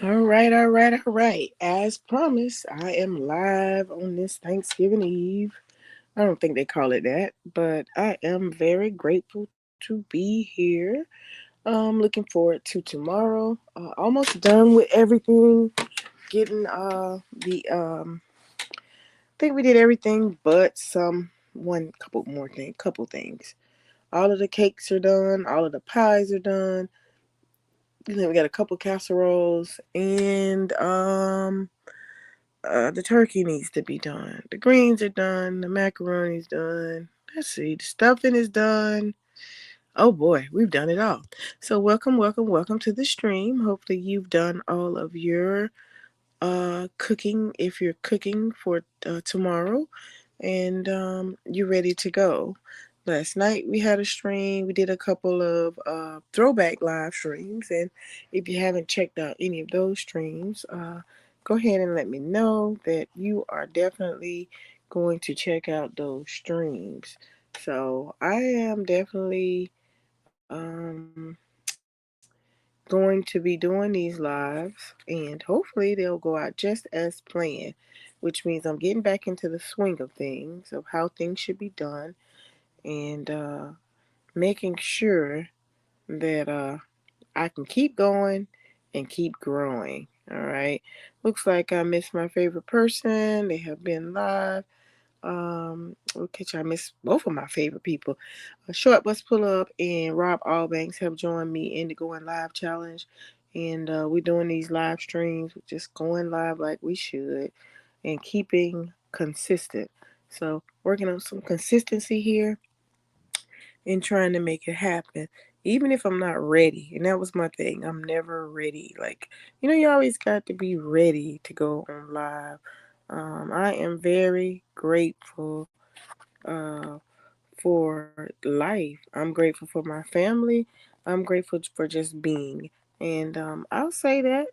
All right. As promised, I am live on this Thanksgiving Eve. I don't think they call it that, but I am very grateful to be here. Looking forward to tomorrow. Almost done with everything. Getting I think we did everything but couple things. All of the cakes are done. All of the pies are done. Then we got a couple casseroles and the turkey needs to be done. The greens are done. The macaroni's done. Let's see. The stuffing is done. Oh boy, we've done it all. So welcome to the stream. Hopefully you've done all of your cooking if you're cooking for tomorrow, and you're ready to go. Last night we had a stream. We did a couple of throwback live streams, and if you haven't checked out any of those streams, go ahead and let me know that you are definitely going to check out those streams. So I am definitely going to be doing these lives, and hopefully they'll go out just as planned, which means I'm getting back into the swing of things, of how things should be done, and making sure that I can keep going and keep growing. All right. Looks like I missed my favorite person. They have been live. Okay, I missed both of my favorite people. Short Bus Pull Up and Rob Allbanks have joined me in the Going Live Challenge. And we're doing these live streams, just going live like we should and keeping consistent. So, working on some consistency here and trying to make it happen. Even if I'm not ready. And that was my thing. I'm never ready. Like, you always got to be ready to go on live. I am very grateful uh, for life. I'm grateful for my family. I'm grateful for just being. And I'll say that,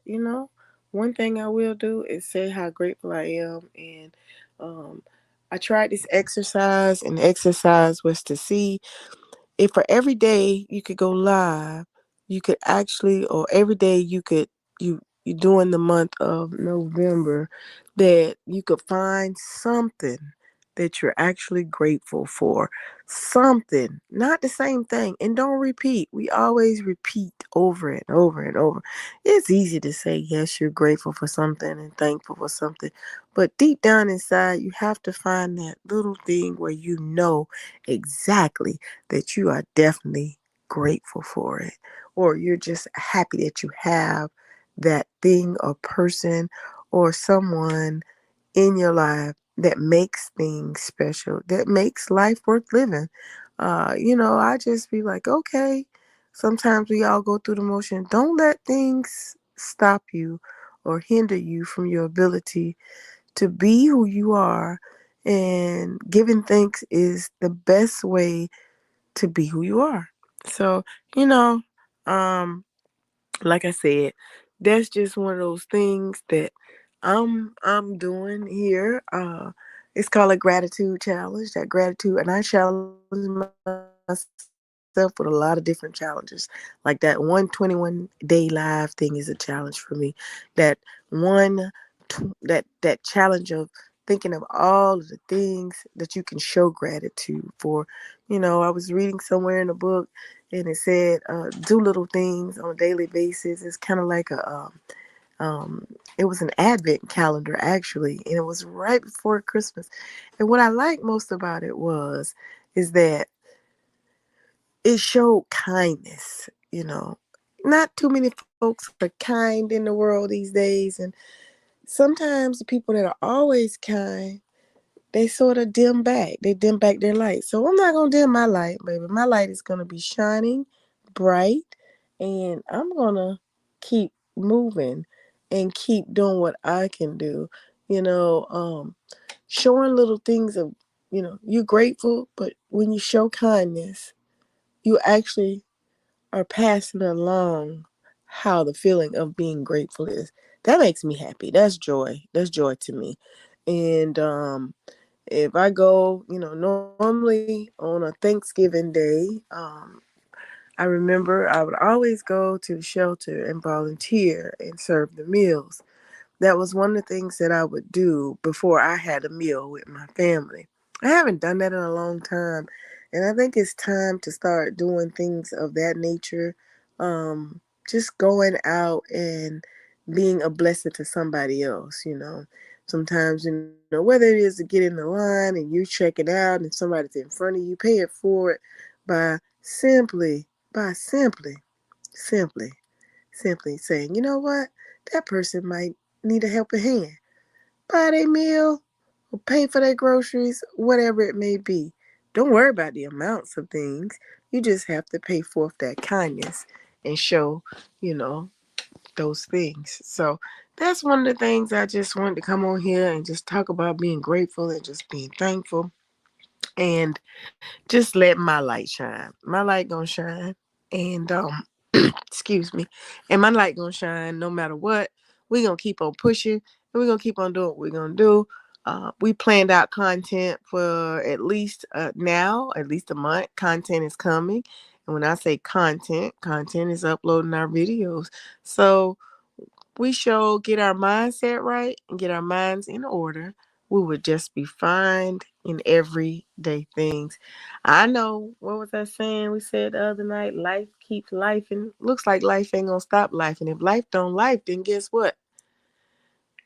one thing I will do is say how grateful I am. And um, I tried this exercise, and the exercise was to see if for every day you could go live, you could actually, or every day you during the month of November, that you could find something that you're actually grateful for. Something, not the same thing. And don't repeat. We always repeat over and over and over. It's easy to say, yes, you're grateful for something and thankful for something. But deep down inside, you have to find that little thing where you know exactly that you are definitely grateful for it. Or you're just happy that you have that thing or person or someone in your life that makes things special, that makes life worth living. I just be like, okay, sometimes we all go through the motion. Don't let things stop you or hinder you from your ability to be who you are. And giving thanks is the best way to be who you are. So, you know, um, like I said, that's just one of those things that I'm doing here. It's called a gratitude challenge. That gratitude, and I challenge myself with a lot of different challenges. Like that 121 day live thing is a challenge for me. That that challenge of thinking of all of the things that you can show gratitude for. I was reading somewhere in a book, and it said do little things on a daily basis. It's kind of like um, it was an advent calendar actually, and it was right before Christmas. And what I liked most about it is that it showed kindness. Not too many folks are kind in the world these days, and sometimes the people that are always kind, they sort of dim back. They dim back their light. So I'm not gonna dim my light, baby. My light is gonna be shining bright, and I'm gonna keep moving and keep doing what I can do. You know, um, Showing little things of, you're grateful, but when you show kindness, you actually are passing along how the feeling of being grateful is. That makes me happy. That's joy. That's joy to me. And if I go, normally on a Thanksgiving day, I remember I would always go to the shelter and volunteer and serve the meals. That was one of the things that I would do before I had a meal with my family. I haven't done that in a long time, and I think it's time to start doing things of that nature. Um, just going out and being a blessing to somebody else. Sometimes, whether it is to get in the line and you check it out and somebody's in front of you, pay it forward by simply, simply saying, you know what, that person might need a helping hand. Buy their meal or pay for their groceries, whatever it may be. Don't worry about the amounts of things. You just have to pay forth that kindness and show, you know, those things. So that's one of the things I just wanted to come on here and just talk about being grateful and just being thankful and just let my light shine. My light gonna shine. And excuse me. And my light gonna shine no matter what. We're gonna keep on pushing and we're gonna keep on doing what we're gonna do. We planned out content for at least now, at least a month. Content is coming. And when I say content is uploading our videos. So we should get our mindset right and get our minds in order. We would just be fine in everyday things. I know, what was I saying? We said the other night, life keeps life, and looks like life ain't gonna stop life. And if life don't life, then guess what?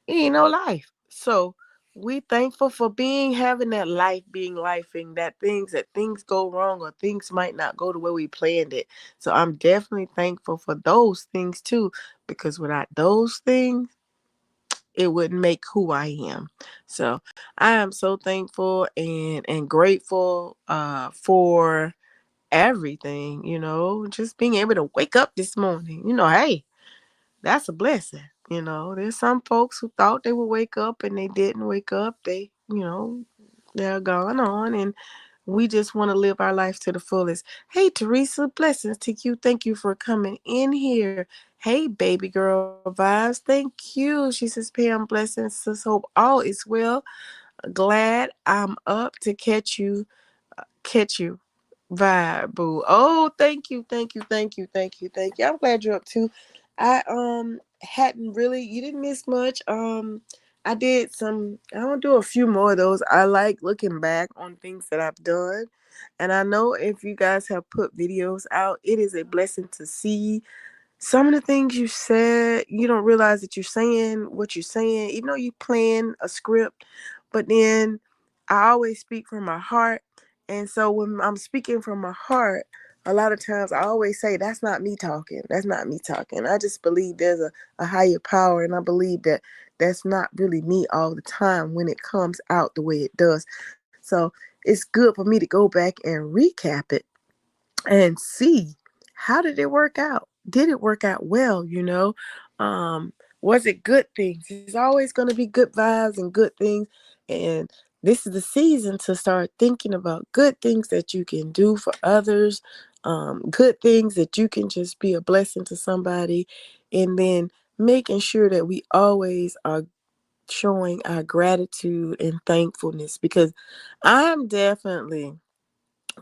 It ain't no life. So we thankful for having that life, being life, and that things go wrong or things might not go the way we planned it. So I'm definitely thankful for those things too, because without those things, it wouldn't make who I am. So I am so thankful and grateful for everything, just being able to wake up this morning. Hey, that's a blessing. There's some folks who thought they would wake up and they didn't wake up. They're gone on, and we just want to live our life to the fullest. Hey, Teresa, blessings to you. Thank you for coming in here. Hey, baby girl vibes. Thank you. She says, Pam, blessings. Just hope all is well. Glad I'm up to catch you vibe, boo. Oh, thank you, thank you, thank you, thank you, thank you. I'm glad you're up too. I hadn't really, you didn't miss much. I did some, I don't do a few more of those. I like looking back on things that I've done. And I know if you guys have put videos out, it is a blessing to see some of the things you said. You don't realize that you're saying what you're saying, even though you plan a script. But then I always speak from my heart. And so when I'm speaking from my heart, a lot of times I always say, that's not me talking. That's not me talking. I just believe there's a higher power. And I believe that that's not really me all the time when it comes out the way it does. So it's good for me to go back and recap it and see, how did it work out? Did it work out well? Was it good things? It's always going to be good vibes and good things. And this is the season to start thinking about good things that you can do for others, good things that you can just be a blessing to somebody, and then making sure that we always are showing our gratitude and thankfulness, because I'm definitely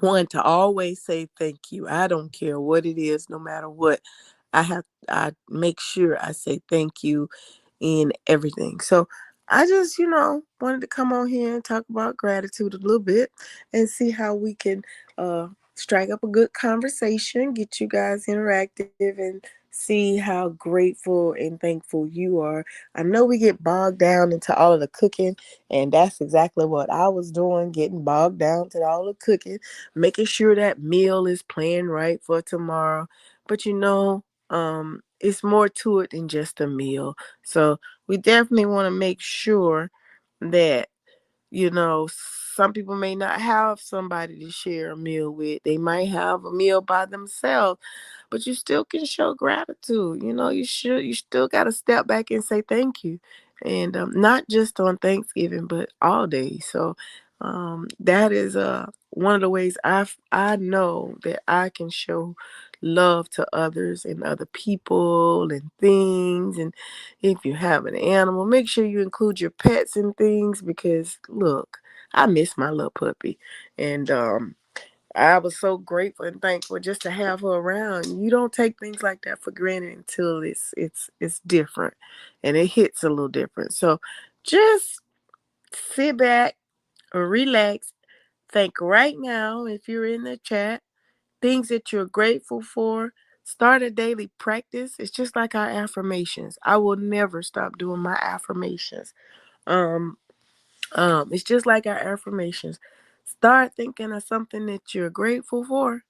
one to always say thank you. I don't care what it is, no matter what. I make sure I say thank you in everything. So I just, wanted to come on here and talk about gratitude a little bit and see how we can strike up a good conversation, get you guys interactive, and see how grateful and thankful you are. I know we get bogged down into all of the cooking, and that's exactly what I was doing, getting bogged down to all the cooking, making sure that meal is planned right for tomorrow. But it's more to it than just a meal. So we definitely want to make sure that, some people may not have somebody to share a meal with. They might have a meal by themselves, but you still can show gratitude. You still got to step back and say thank you. And not just on Thanksgiving, but all day. So that is one of the ways I know that I can show love to others and other people and things. And if you have an animal, make sure you include your pets and things, because look, I miss my little puppy. And I was so grateful and thankful just to have her around. You don't take things like that for granted until it's different, and it hits a little different. So just sit back, relax, think right now if you're in the chat, things that you're grateful for. Start a daily practice. It's just like our affirmations. I will never stop doing my affirmations. Um, it's just like our affirmations. Start thinking of something that you're grateful for.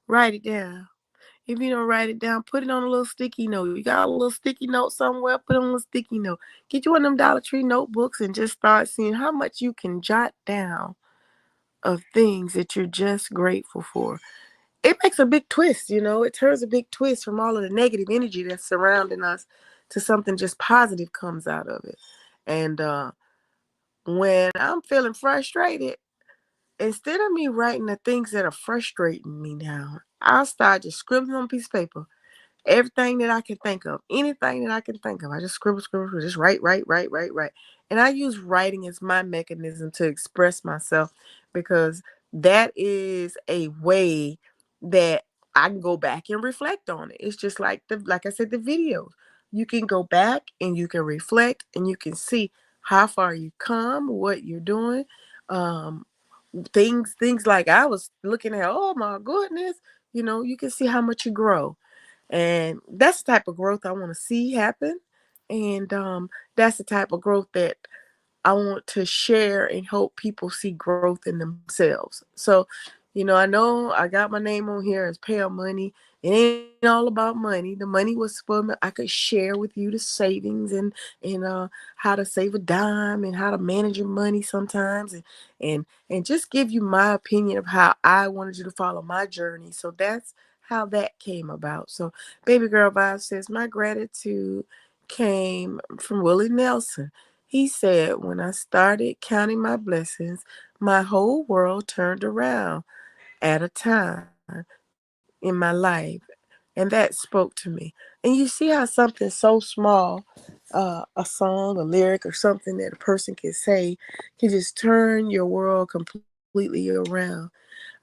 Write it down. If you don't write it down, put it on a little sticky note. You got a little sticky note somewhere, put it on a sticky note. Get you one of them Dollar Tree notebooks and just start seeing how much you can jot down of things that you're just grateful for. It makes a big twist, it turns a big twist from all of the negative energy that's surrounding us to something just positive comes out of it. And when I'm feeling frustrated, instead of me writing the things that are frustrating me down, I'll start just scribbling on a piece of paper. Everything that I can think of, anything that I can think of, I just scribble, scribble, scribble, just write, write, write, write, write. And I use writing as my mechanism to express myself because that is a way that I can go back and reflect on it. It's just like I said, the videos. You can go back and you can reflect and you can see how far you come, what you're doing. Um, things like I was looking at, oh my goodness, you can see how much you grow. And that's the type of growth I want to see happen. And that's the type of growth that I want to share and hope people see growth in themselves. So, I know I got my name on here as Pale Money. It ain't all about money. The money was for me. I could share with you the savings and how to save a dime and how to manage your money sometimes and just give you my opinion of how I wanted you to follow my journey. So that's how that came about. So Baby Girl Vibe says my gratitude came from Willie Nelson. He said, when I started counting my blessings, my whole world turned around at a time in my life. And that spoke to me. And you see how something so small, a song, a lyric, or something that a person can say can just turn your world completely around.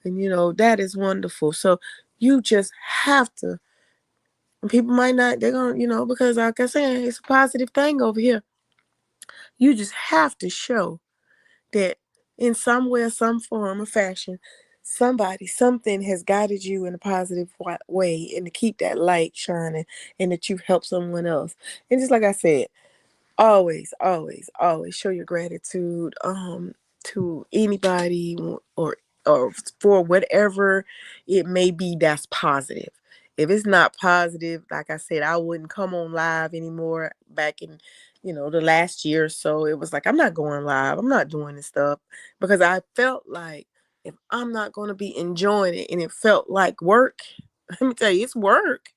And, that is wonderful. So you just have to, and people might not, they're going to, because like I said, it's a positive thing over here. You just have to show that in some way, some form or fashion, something has guided you in a positive way and to keep that light shining and that you've helped someone else. And just like I said, always, always, always show your gratitude to anybody or for whatever it may be that's positive. If it's not positive, like I said, I wouldn't come on live anymore back in, the last year or so. It was like, I'm not going live. I'm not doing this stuff because I felt like if I'm not going to be enjoying it and it felt like work, let me tell you, it's work,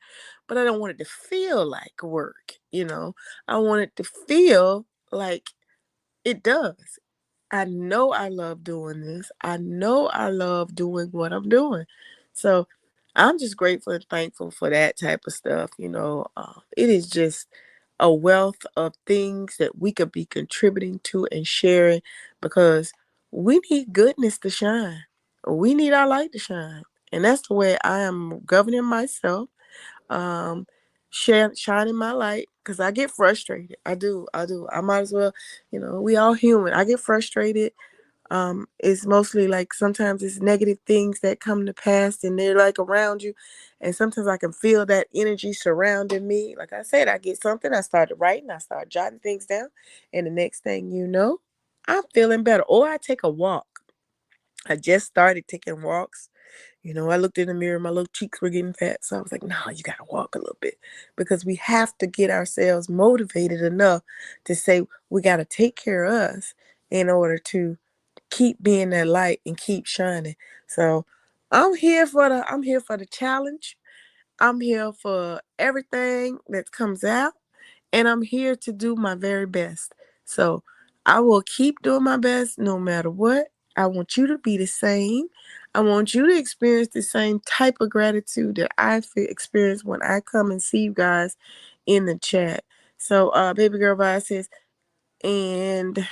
but I don't want it to feel like work. I want it to feel like it does. I know I love doing this. I know I love doing what I'm doing. So I'm just grateful and thankful for that type of stuff. It is just a wealth of things that we could be contributing to and sharing because we need goodness to shine. We need our light to shine. And that's the way I am governing myself, um shining my light because I get frustrated. I do. I might as well, we all human. I get frustrated. It's mostly like sometimes it's negative things that come to pass and they're like around you, and sometimes I can feel that energy surrounding me. Like I said, I get something, I started writing, I start jotting things down, and the next thing you know, I'm feeling better. Or I take a walk. I just started taking walks. I looked in the mirror, my little cheeks were getting fat. So I was like, no, you got to walk a little bit because we have to get ourselves motivated enough to say we got to take care of us in order to keep being that light and keep shining. So I'm here for the challenge. I'm here for everything that comes out, and I'm here to do my very best. So I will keep doing my best no matter what. I want you to be the same. I want you to experience the same type of gratitude that I experience when I come and see you guys in the chat. So Baby Girl Vibe says, and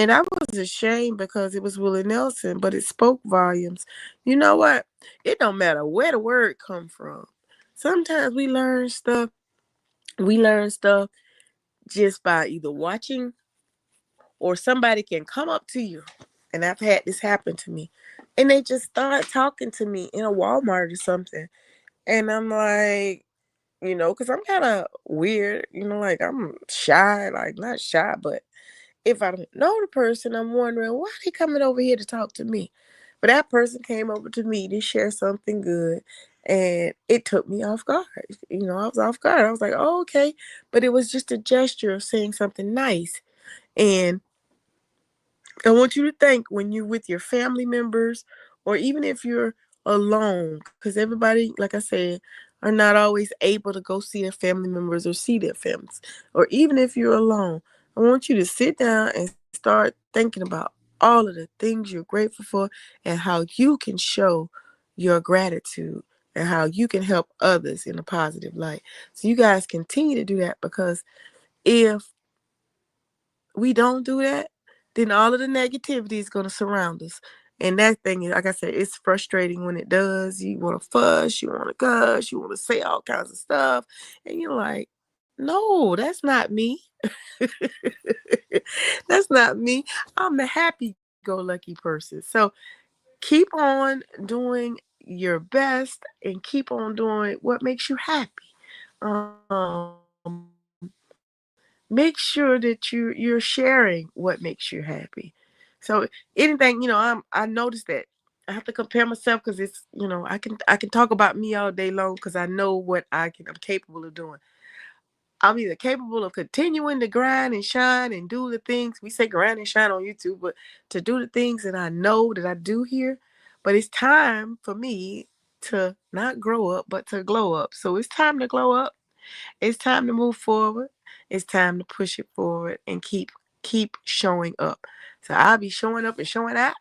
And I was ashamed because it was Willie Nelson, but it spoke volumes. You know what? It don't matter where the word come from. Sometimes we learn stuff just by either watching, or somebody can come up to you. And I've had this happen to me. And they just start talking to me in a Walmart or something. And I'm like, because I'm kind of weird, like I'm shy, like not shy, but if I don't know the person, I'm wondering why they coming over here to talk to me. But that person came over to me to share something good, and it took me off guard. I was off guard. I was like, oh, okay. But it was just a gesture of saying something nice. And I want you to think when you're with your family members, or even if you're alone, because everybody, like I said, are not always able to go see their family members or see their families. Or even if you're alone, I want you to sit down and start thinking about all of the things you're grateful for, and how you can show your gratitude, and how you can help others in a positive light. So you guys continue to do that, because if we don't do that, then all of the negativity is going to surround us. And that thing, like I said, it's frustrating when it does. You want to fuss, you want to gush, you want to say all kinds of stuff. And you're like, no, that's not me. That's not me. I'm the happy go lucky person. So keep on doing your best, and keep on doing what makes you happy. Um, Make sure that you're sharing what makes you happy. So anything, I noticed that I have to compare myself, because it's, I can talk about me all day long, because I know what I'm capable of doing. I'm either capable of continuing to grind and shine and do the things we say grind and shine on YouTube, but to do the things that I know that I do here. But it's time for me to not grow up, but to glow up. So it's time to glow up. It's time to move forward. It's time to push it forward and keep showing up. So I'll be showing up and showing out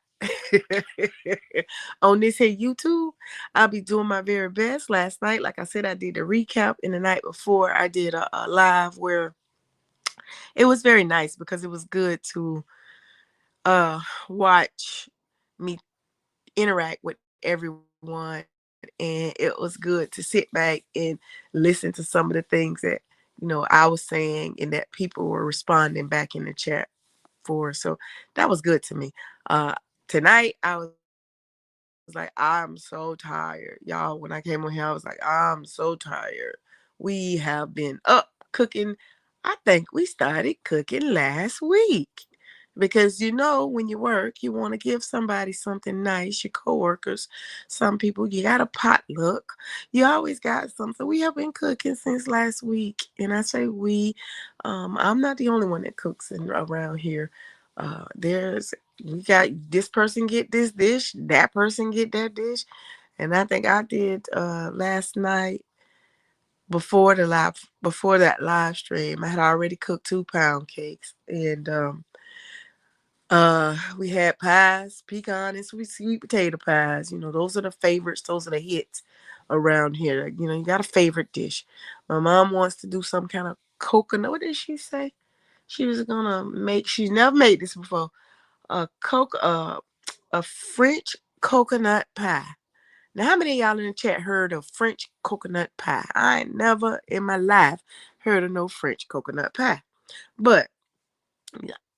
on this here YouTube. I'll be doing my very best. Last night, like I said, I did a recap, and the night before I did a live where it was very nice, because it was good to watch me interact with everyone, and it was good to sit back and listen to some of the things that I was saying, and that people were responding back in the chat for. So that was good to me. Tonight I was like, I'm so tired, y'all. When I came on here, I was like, I'm so tired. We have been up cooking. I think we started cooking last week. Because when you work, you want to give somebody something nice, your coworkers. Some people, you got a potluck. You always got something. We have been cooking since last week. And I say we, I'm not the only one that cooks around here. We got this person get this dish, that person get that dish. And I think I did last night, before that live stream, I had already cooked 2 pound cakes. And we had pies, pecan and sweet potato pies. Those are the favorites. Those are the hits around here. You got a favorite dish. My mom wants to do some kind of coconut. What did she say? She was gonna make. She's never made this before. A French coconut pie. Now, how many of y'all in the chat heard of French coconut pie? I ain't never in my life heard of no French coconut pie. But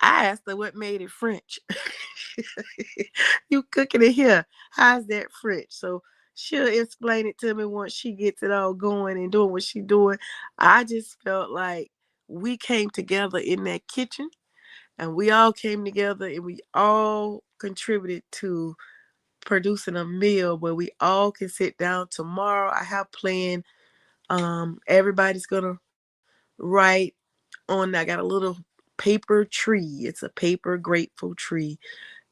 I asked her what made it French. You cooking it here. How's that French? So she'll explain it to me once she gets it all going and doing what she's doing. I just felt like we came together in that kitchen, and we all came together, and we all contributed to producing a meal where we all can sit down tomorrow. I have planned, everybody's gonna write on. I got a little paper tree. It's a paper grateful tree,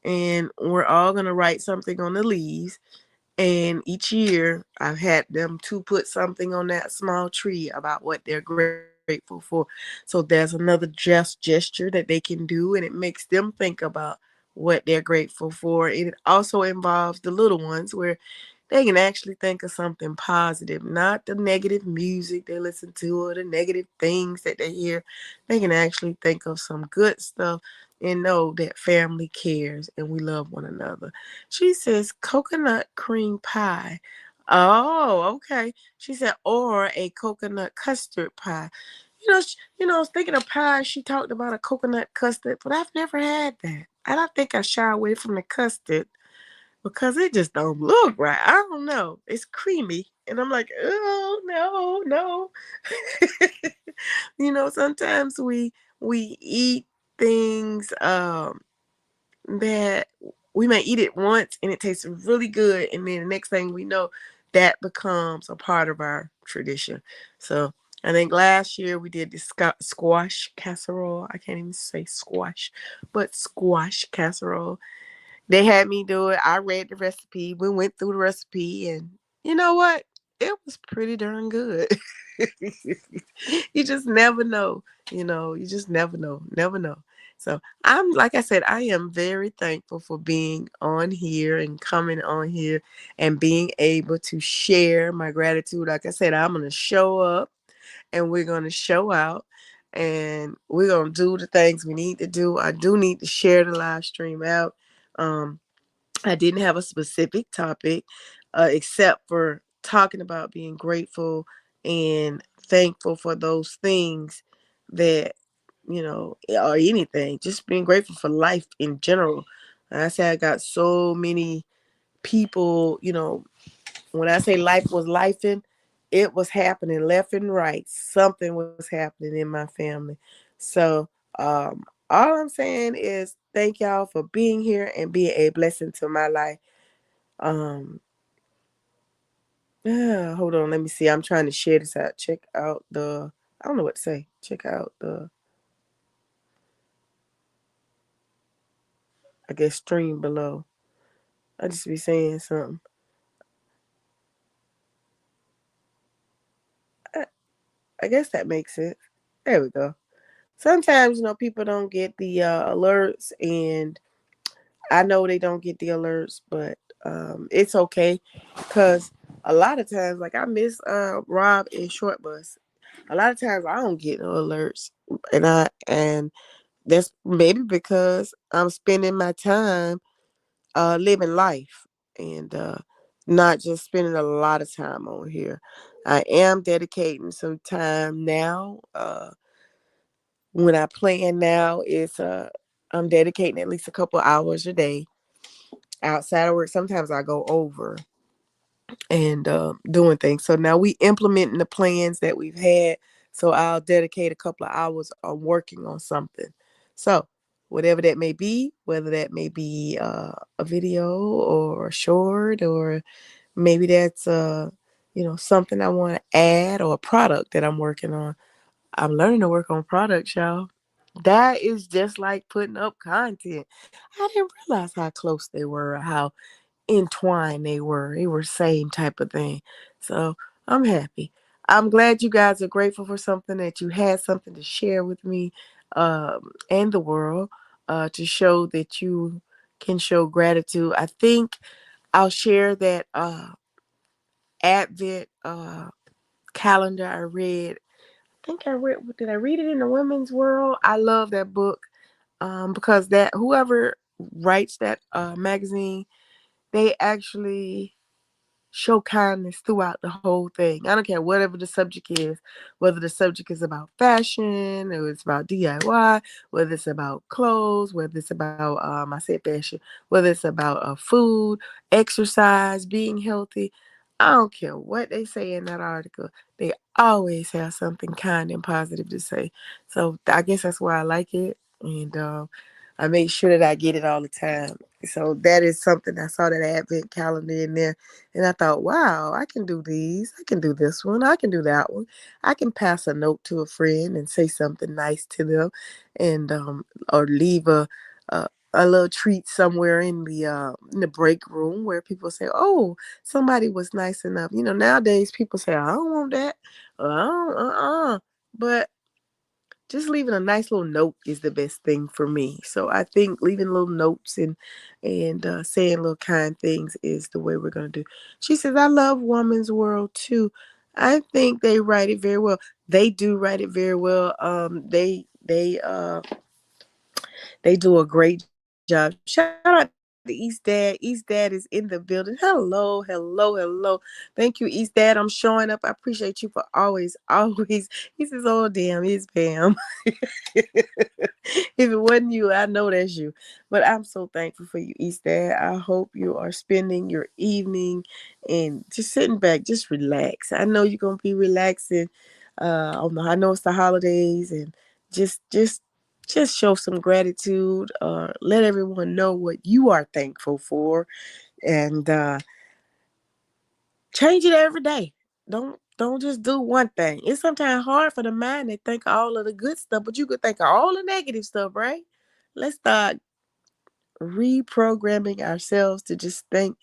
and we're all gonna write something on the leaves. And each year I've had them to put something on that small tree about what they're grateful for. So there's another gesture that they can do, and it makes them think about what they're grateful for. And it also involves the little ones, where they can actually think of something positive, not the negative music they listen to or the negative things that they hear. They can actually think of some good stuff and know that family cares and we love one another. She says coconut cream pie. Oh, okay. She said, or a coconut custard pie. Thinking of pie, she talked about a coconut custard, but I've never had that. And I think I shy away from the custard because it just don't look right. I don't know. It's creamy. And I'm like, oh no, no. Sometimes we eat things that we may eat it once and it tastes really good. And then the next thing we know, that becomes a part of our tradition. So I think last year we did the squash casserole. I can't even say squash, but squash casserole. They had me do it. I read the recipe. We went through the recipe, and you know what? It was pretty darn good. You just never know. You just never know. Never know. So like I said, I am very thankful for being on here and coming on here and being able to share my gratitude. Like I said, I'm going to show up and we're going to show out and we're going to do the things we need to do. I do need to share the live stream out. Um, I didn't have a specific topic except for talking about being grateful and thankful for those things that, or anything, just being grateful for life in general. And I say I got so many people, when I say life was lifing, it was happening left and right. Something was happening in my family. So, all I'm saying is thank y'all for being here and being a blessing to my life. Um, Hold on, let me see. I'm trying to share this out. Check out I don't know what to say. Check out I guess, stream below. I just be saying something. I, I guess that makes sense. There we go. Sometimes, people don't get the alerts, and I know they don't get the alerts, but it's okay because a lot of times, like I miss Rob and Short Bus. A lot of times I don't get no alerts, and that's maybe because I'm spending my time living life and not just spending a lot of time on here. I am dedicating some time now. When I plan now is I'm dedicating at least a couple hours a day outside of work. Sometimes I go over and doing things. So now we implementing the plans that we've had. So I'll dedicate a couple of hours on working on something. So whatever that may be, whether that may be a video or a short, or maybe that's something I want to add or a product that I'm working on. I'm learning to work on products, y'all. That is just like putting up content. I didn't realize how close they were, how entwined they were. They were same type of thing. So I'm happy. I'm glad you guys are grateful for something, that you had something to share with me and the world to show that you can show gratitude. I think I'll share that Advent calendar I read. Did I read it in the Women's World? I love that book because that whoever writes that magazine, they actually show kindness throughout the whole thing. I don't care whatever the subject is, whether the subject is about fashion, or it's about DIY, whether it's about clothes, whether it's about I said fashion, whether it's about food, exercise, being healthy. I don't care what they say in that article. They always have something kind and positive to say. So I guess that's why I like it. And I make sure that I get it all the time. So that is something. I saw that advent calendar in there and I thought, wow, I can do these. I can do this one. I can do that one. I can pass a note to a friend and say something nice to them, and or leave a little treat somewhere in the break room where people say, "Oh, somebody was nice enough." Nowadays people say, "I don't want that." I don't, But just leaving a nice little note is the best thing for me. So I think leaving little notes and saying little kind things is the way we're gonna do. She says, "I love Woman's World too. I think they write it very well. They do write it very well. They do a great job. Shout out to East Dad. East Dad is in the building. Hello. Thank you, East Dad. I'm showing up. I appreciate you for always. He says, "Oh damn, it's Pam." If it wasn't you, I know that's you. But I'm so thankful for you, East Dad. I hope you are spending your evening and just sitting back, just relax. I know you're gonna be relaxing. I know it's the holidays, and just just show some gratitude. Let everyone know what you are thankful for, and change it every day. Don't just do one thing. It's sometimes hard for the mind to think of all of the good stuff, but you could think of all the negative stuff, right? Let's start reprogramming ourselves to just think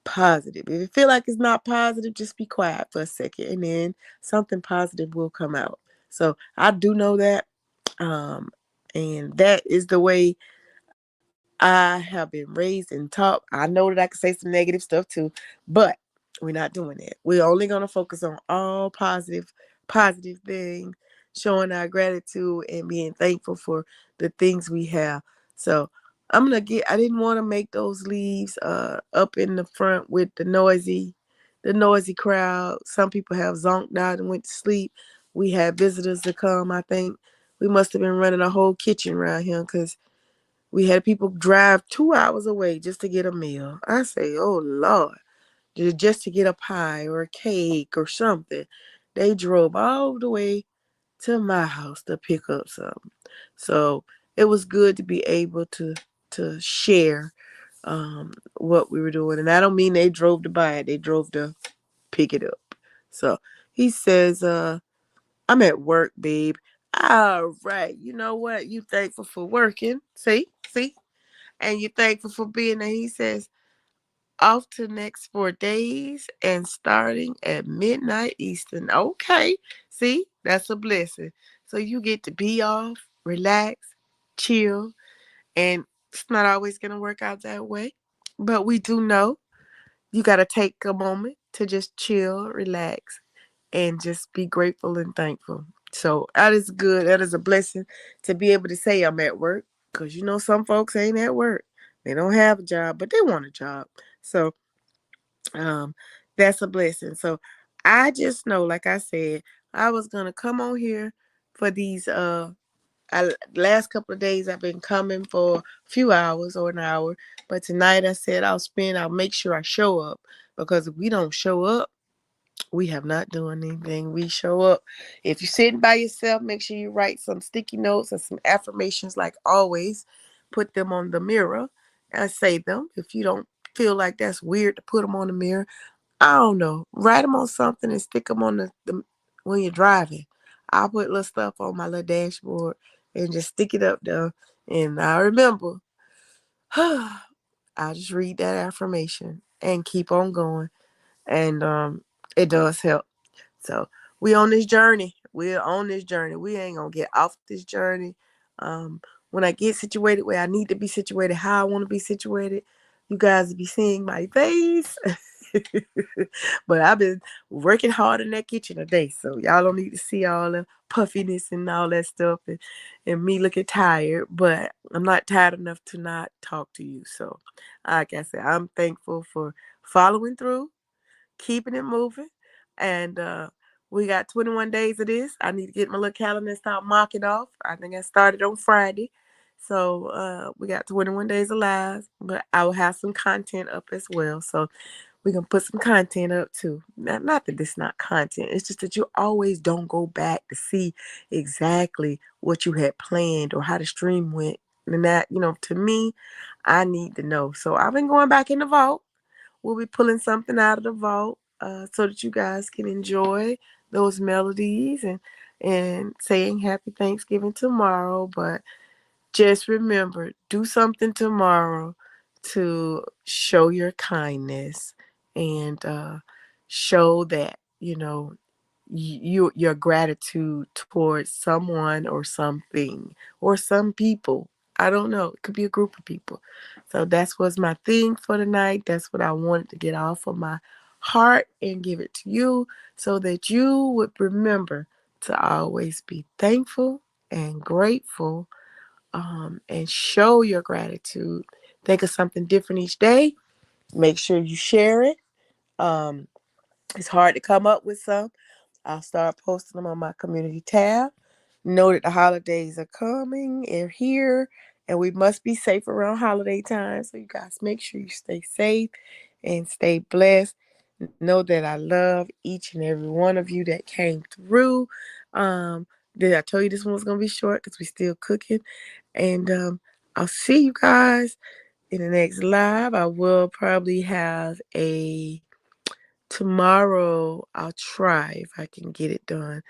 positive. If you feel like it's not positive, just be quiet for a second, and then something positive will come out. So I do know that, um, and that is the way I have been raised and taught. I know that I can say some negative stuff too, but we're not doing that. We're only going to focus on all positive things, showing our gratitude and being thankful for the things we have. So I didn't want to make those leaves up in the front with the noisy crowd. Some people have zonked out and went to sleep. We had visitors to come. I think we must have been running a whole kitchen around here because we had people drive 2 hours away just to get a meal. I say, oh Lord, just to get a pie or a cake or something. They drove all the way to my house to pick up something. So it was good to be able to share what we were doing. And I don't mean they drove to buy it, they drove to pick it up. So he says, I'm at work, babe. All right. You know what? You thankful for working. See? And you're thankful for being there. He says, off to next 4 days and starting at midnight Eastern. Okay. See, that's a blessing. So you get to be off, relax, chill, and it's not always going to work out that way. But we do know you got to take a moment to just chill, relax, and just be grateful and thankful. So that is good. That is a blessing to be able to say I'm at work because some folks ain't at work. They don't have a job, but they want a job. So um, that's a blessing. So I just know, like I said, I was gonna come on here for these last couple of days. I've been coming for a few hours or an hour, but tonight I said I'll make sure I show up because if we don't show up, we have not done anything. We show up. If you're sitting by yourself, make sure you write some sticky notes and some affirmations like always. Put them on the mirror and say them. If you don't feel like that's weird to put them on the mirror, I don't know. Write them on something and stick them on the when you're driving. I'll put little stuff on my little dashboard and just stick it up there. And I remember, I'll just read that affirmation and keep on going. And it does help. So we on this journey. We're on this journey. We ain't gonna get off this journey. Um, when I get situated where I need to be situated, how I want to be situated, you guys will be seeing my face. But I've been working hard in that kitchen today, so y'all don't need to see all the puffiness and all that stuff and me looking tired. But I'm not tired enough to not talk to you. So, like I said, I'm thankful for following through, keeping it moving. And we got 21 days of this. I need to get my little calendar and start marking off. I think I started on Friday. So we got 21 days alive, but I will have some content up as well. So we're going to put some content up too. Not that it's not content. It's just that you always don't go back to see exactly what you had planned or how the stream went. And that, to me, I need to know. So I've been going back in the vault. We'll be pulling something out of the vault so that you guys can enjoy those melodies and saying happy Thanksgiving tomorrow. But just remember, do something tomorrow to show your kindness and show that, your gratitude towards someone or something or some people. I don't know. It could be a group of people. So that's what's my thing for tonight. That's what I wanted to get off of my heart and give it to you so that you would remember to always be thankful and grateful, and show your gratitude. Think of something different each day. Make sure you share it. Um, it's hard to come up with some. I'll start posting them on my community tab. Know that the holidays are coming and here, and we must be safe around holiday time. So you guys make sure you stay safe and stay blessed. Know that I love each and every one of you that came through. Um, did I tell you this one was gonna be short because we still cooking? And I'll see you guys in the next live. I will probably have a tomorrow. I'll try if I can get it done.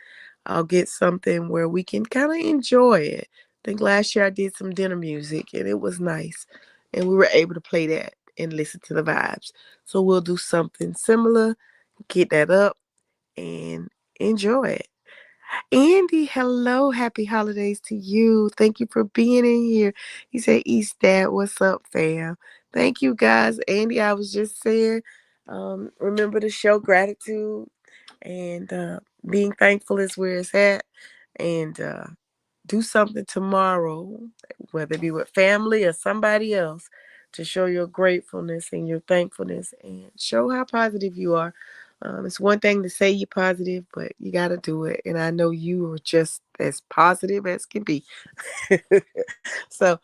I'll get something where we can kind of enjoy it. I think last year I did some dinner music and it was nice. And we were able to play that and listen to the vibes. So we'll do something similar, get that up, and enjoy it. Andy, hello. Happy holidays to you. Thank you for being in here. He said, East Dad, what's up, fam? Thank you, guys. Andy, I was just saying, remember to show gratitude and being thankful is where it's at. And do something tomorrow, whether it be with family or somebody else, to show your gratefulness and your thankfulness and show how positive you are. It's one thing to say you're positive, but you got to do it. And I know you are just as positive as can be. So,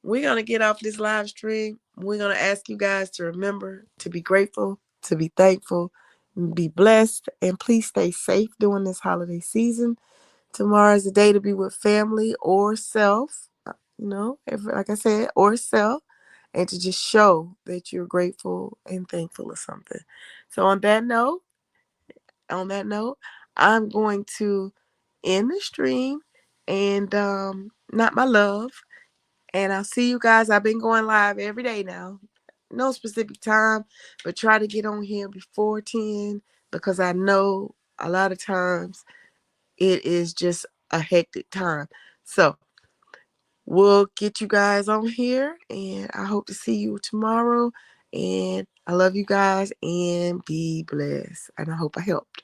we're going to get off this live stream. We're going to ask you guys to remember to be grateful, to be thankful, be blessed, and please stay safe during this holiday season. Tomorrow is the day to be with family or self, like I said, or self, and to just show that you're grateful and thankful or something. So on that note, I'm going to end the stream and not my love. And I'll see you guys. I've been going live every day now. No specific time, but try to get on here before 10 because I know a lot of times it is just a hectic time. So we'll get you guys on here and I hope to see you tomorrow. And I love you guys and be blessed. And I hope I helped.